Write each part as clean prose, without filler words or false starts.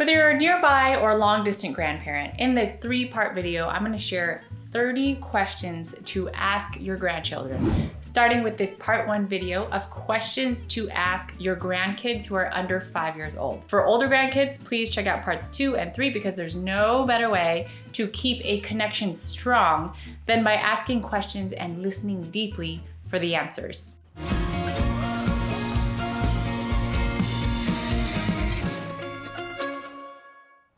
Whether you're a nearby or long-distance grandparent, in this 3-part video, I'm going to share 30 questions to ask your grandchildren, starting with this part 1 video of questions to ask your grandkids who are under 5 years old. For older grandkids, please check out parts 2 and 3 because there's no better way to keep a connection strong than by asking questions and listening deeply for the answers.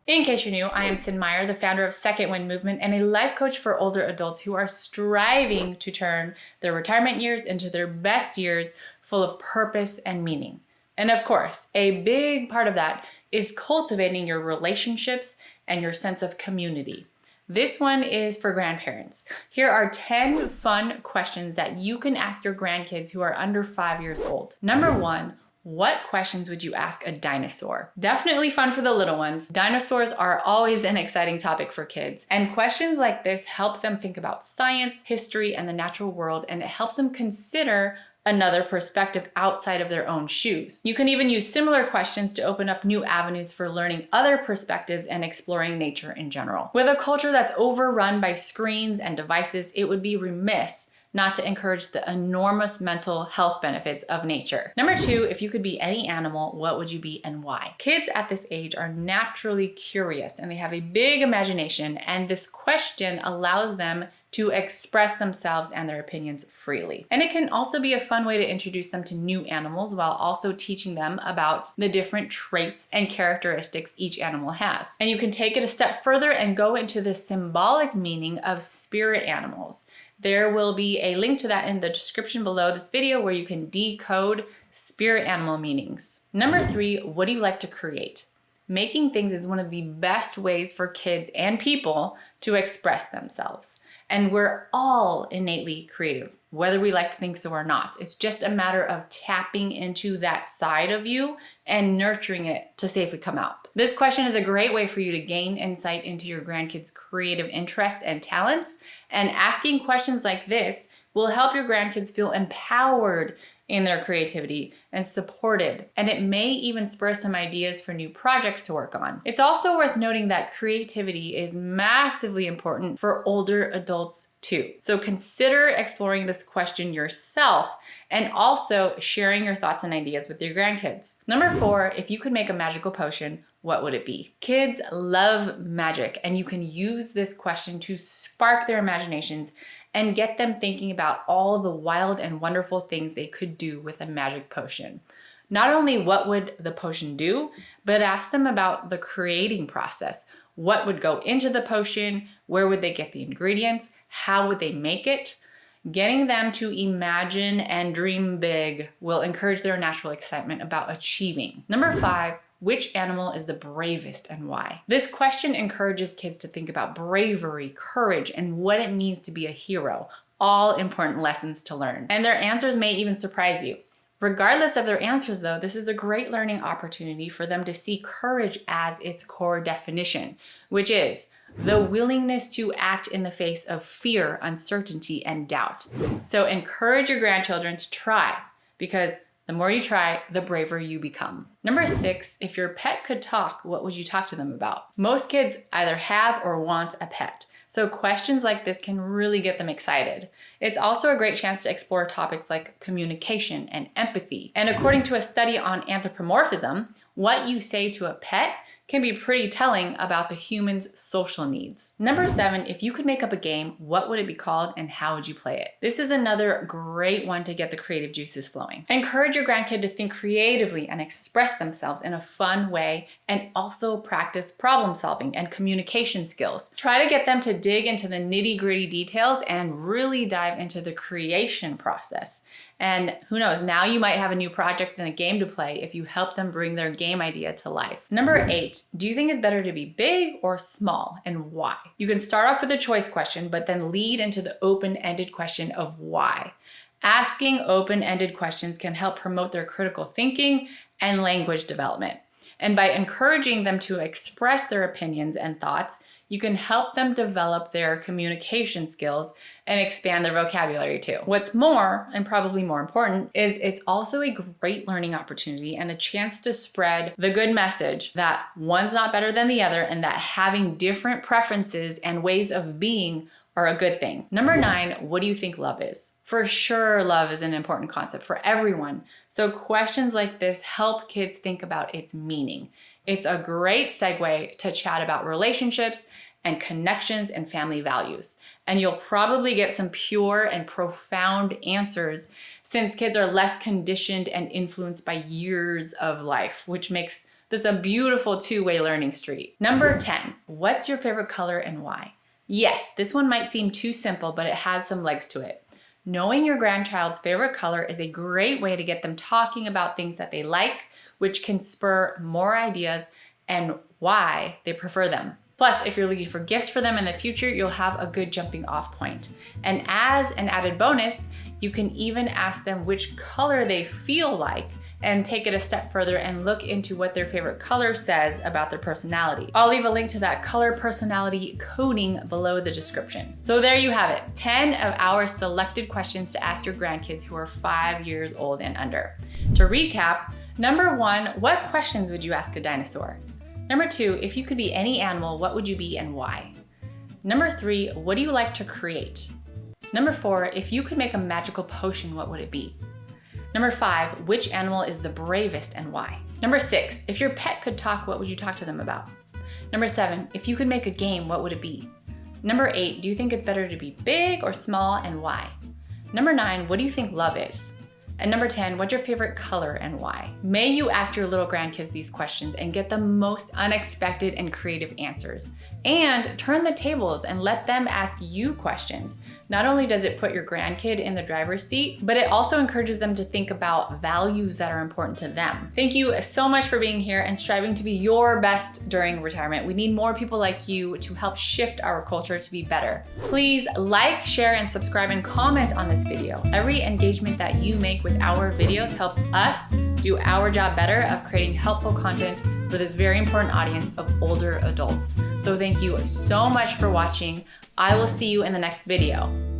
In case you're new, I am Cyn Meyer, the founder of Second Wind Movement and a life coach for older adults who are striving to turn their retirement years into their best years full of purpose and meaning. And of course, a big part of that is cultivating your relationships and your sense of community. This one is for grandparents. Here are 10 fun questions that you can ask your grandkids who are under 5 years old. Number 1, what questions would you ask a dinosaur? Definitely fun for the little ones. Dinosaurs are always an exciting topic for kids, and questions like this help them think about science, history, and the natural world, and it helps them consider another perspective outside of their own shoes. You can even use similar questions to open up new avenues for learning other perspectives and exploring nature in general. With a culture that's overrun by screens and devices, it would be remiss not to encourage the enormous mental health benefits of nature. Number 2, if you could be any animal, what would you be and why? Kids at this age are naturally curious and they have a big imagination, and this question allows them to express themselves and their opinions freely. And it can also be a fun way to introduce them to new animals while also teaching them about the different traits and characteristics each animal has. And you can take it a step further and go into the symbolic meaning of spirit animals. There will be a link to that in the description below this video where you can decode spirit animal meanings. Number 3, what do you like to create? Making things is one of the best ways for kids and people to express themselves. And we're all innately creative, whether we like to think so or not. It's just a matter of tapping into that side of you and nurturing it to safely come out. This question is a great way for you to gain insight into your grandkids' creative interests and talents. And asking questions like this will help your grandkids feel empowered in their creativity and supported, and it may even spur some ideas for new projects to work on. It's also worth noting that creativity is massively important for older adults too. So consider exploring this question yourself and also sharing your thoughts and ideas with your grandkids. Number 4, if you could make a magical potion, what would it be? Kids love magic, and you can use this question to spark their imaginations and get them thinking about all the wild and wonderful things they could do with a magic potion. Not only what would the potion do, but ask them about the creating process. What would go into the potion? Where would they get the ingredients? How would they make it? Getting them to imagine and dream big will encourage their natural excitement about achieving. Number 5, which animal is the bravest and why? This question encourages kids to think about bravery, courage, and what it means to be a hero. All important lessons to learn. And their answers may even surprise you. Regardless of their answers though, this is a great learning opportunity for them to see courage as its core definition, which is the willingness to act in the face of fear, uncertainty, and doubt. So encourage your grandchildren to try, because the more you try, the braver you become. Number 6, if your pet could talk, what would you talk to them about? Most kids either have or want a pet, so questions like this can really get them excited. It's also a great chance to explore topics like communication and empathy. And according to a study on anthropomorphism, what you say to a pet can be pretty telling about the human's social needs. Number 7, if you could make up a game, what would it be called and how would you play it? This is another great one to get the creative juices flowing. Encourage your grandkid to think creatively and express themselves in a fun way, and also practice problem solving and communication skills. Try to get them to dig into the nitty-gritty details and really dive into the creation process. And who knows, now you might have a new project and a game to play if you help them bring their game idea to life. Number 8, do you think it's better to be big or small, and why? You can start off with a choice question, but then lead into the open-ended question of why. Asking open-ended questions can help promote their critical thinking and language development. And by encouraging them to express their opinions and thoughts, you can help them develop their communication skills and expand their vocabulary too. What's more, and probably more important, is it's also a great learning opportunity and a chance to spread the good message that one's not better than the other and that having different preferences and ways of being are a good thing. Number 9, what do you think love is? For sure, love is an important concept for everyone. So questions like this help kids think about its meaning. It's a great segue to chat about relationships and connections and family values. And you'll probably get some pure and profound answers since kids are less conditioned and influenced by years of life, which makes this a beautiful two-way learning street. Number 10, what's your favorite color and why? Yes, this one might seem too simple, but it has some legs to it. Knowing your grandchild's favorite color is a great way to get them talking about things that they like, which can spur more ideas and why they prefer them. Plus, if you're looking for gifts for them in the future, you'll have a good jumping off point. And as an added bonus, you can even ask them which color they feel like and take it a step further and look into what their favorite color says about their personality. I'll leave a link to that color personality coding below the description. So there you have it, 10 of our selected questions to ask your grandkids who are 5 years old and under. To recap, number 1, what questions would you ask a dinosaur? Number 2, if you could be any animal, what would you be and why? Number 3, what do you like to create? Number 4, if you could make a magical potion, what would it be? Number 5, which animal is the bravest and why? Number 6, if your pet could talk, what would you talk to them about? Number 7, if you could make a game, what would it be? Number 8, do you think it's better to be big or small and why? Number 9, what do you think love is? And number 10, what's your favorite color and why? May you ask your little grandkids these questions and get the most unexpected and creative answers. And turn the tables and let them ask you questions. Not only does it put your grandkid in the driver's seat, but it also encourages them to think about values that are important to them. Thank you so much for being here and striving to be your best during retirement. We need more people like you to help shift our culture to be better. Please like, share, and subscribe and comment on this video. Every engagement that you make with our videos helps us do our job better of creating helpful content for this very important audience of older adults. So thank you so much for watching. I will see you in the next video.